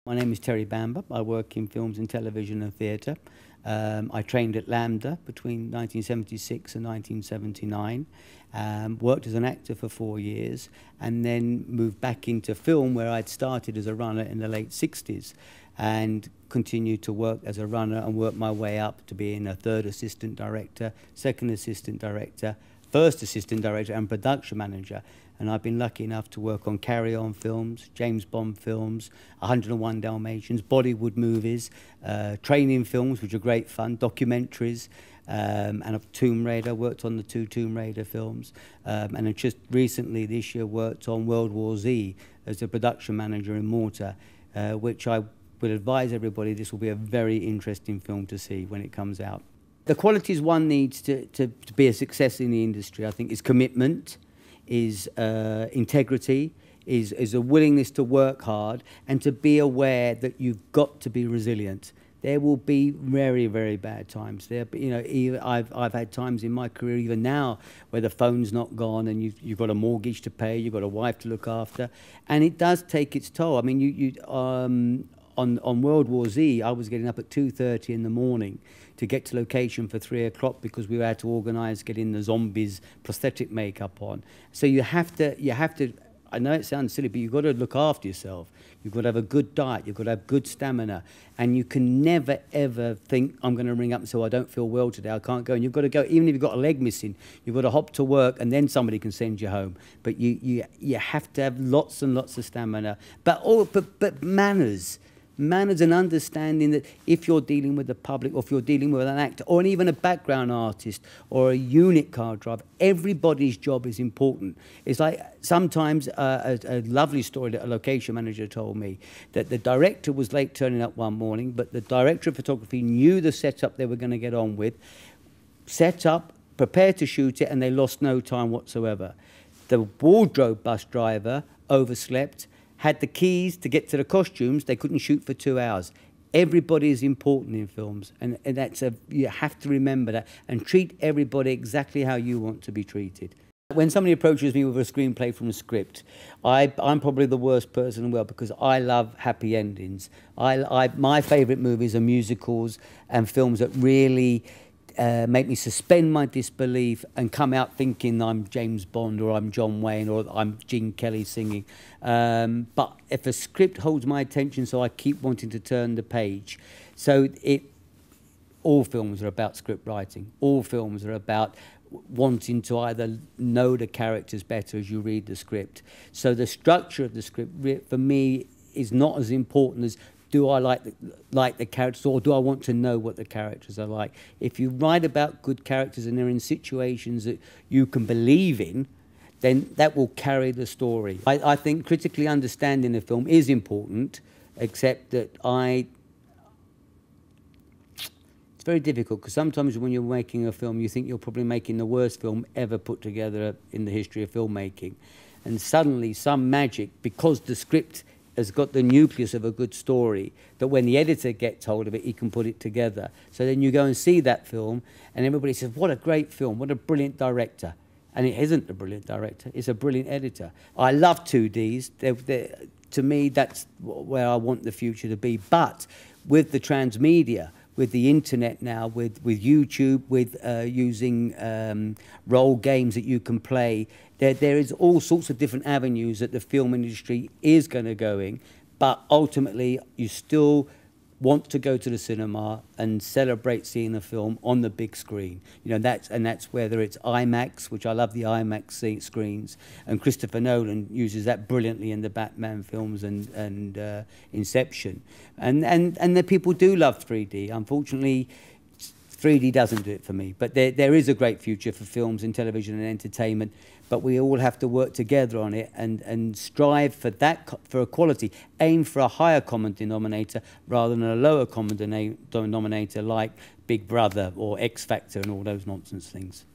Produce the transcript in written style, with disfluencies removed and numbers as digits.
My name is Terry Bamber. I work in films and television and theatre. I trained at LAMDA between 1976 and 1979, worked as an actor for 4 years, and then moved back into film where I'd started as a runner in the late 60s and continued to work as a runner and worked my way up to being a third assistant director, second assistant director, first assistant director and production manager. And I've been lucky enough to work on carry-on films, James Bond films, 101 Dalmatians, Bollywood movies, training films, which are great fun, documentaries, and a Tomb Raider, worked on the 2 Tomb Raider films. And I just recently this year worked on World War Z as a production manager in Malta, which I would advise everybody this will be a very interesting film to see when it comes out. The qualities one needs to be a success in the industry, I think, is commitment, is integrity, is a willingness to work hard and to be aware that you've got to be resilient. There will be very, very bad times. I've had times in my career, even now, where the phone's not gone and you've got a mortgage to pay, you've got a wife to look after, and it does take its toll. I mean, on World War Z, I was getting up at 2:30 in the morning to get to location for 3 o'clock because we had to organise getting the zombies prosthetic makeup on. So you have to, I know it sounds silly, but you've got to look after yourself. You've got to have a good diet, you've got to have good stamina, and you can never ever think, I'm going to ring up and say, I don't feel well today, I can't go. And you've got to go, even if you've got a leg missing, you've got to hop to work and then somebody can send you home. But you have to have lots and lots of stamina. But manners and understanding that if you're dealing with the public or if you're dealing with an actor or even a background artist or a unit car driver, everybody's job is important. It's like sometimes a lovely story that a location manager told me, that the director was late turning up one morning, but the director of photography knew the setup they were going to get on with, set up, prepared to shoot it, and they lost no time whatsoever. The wardrobe bus driver overslept, had the keys to get to the costumes, they couldn't shoot for 2 hours. Everybody is important in films, and you have to remember that and treat everybody exactly how you want to be treated. When somebody approaches me with a screenplay from a script, I'm probably the worst person in the world because I love happy endings. My favourite movies are musicals and films that really make me suspend my disbelief and come out thinking I'm James Bond or I'm John Wayne or I'm Gene Kelly singing. But if a script holds my attention, so I keep wanting to turn the page. So all films are about script writing. All films are about wanting to either know the characters better as you read the script. So the structure of the script, for me, is not as important as do I like the characters, or do I want to know what the characters are like? If you write about good characters and they're in situations that you can believe in, then that will carry the story. I think critically understanding a film is important, except that it's very difficult because sometimes when you're making a film, you think you're probably making the worst film ever put together in the history of filmmaking. And suddenly some magic, because the script has got the nucleus of a good story, that when the editor gets hold of it, he can put it together. So then you go and see that film, and everybody says, what a great film, what a brilliant director. And it isn't a brilliant director, it's a brilliant editor. I love 2Ds. To me, that's where I want the future to be. But with the transmedia, with the internet now, with YouTube, with using role games that you can play, there is all sorts of different avenues that the film industry is going to go in, but ultimately you still want to go to the cinema and celebrate seeing a film on the big screen. You know, that's whether it's IMAX, which I love the IMAX screens, and Christopher Nolan uses that brilliantly in the Batman films and Inception. And the people do love 3D. Unfortunately, 3D doesn't do it for me. But there is a great future for films and television and entertainment, but we all have to work together on it and strive for equality, aim for a higher common denominator rather than a lower common denominator like Big Brother or X Factor and all those nonsense things.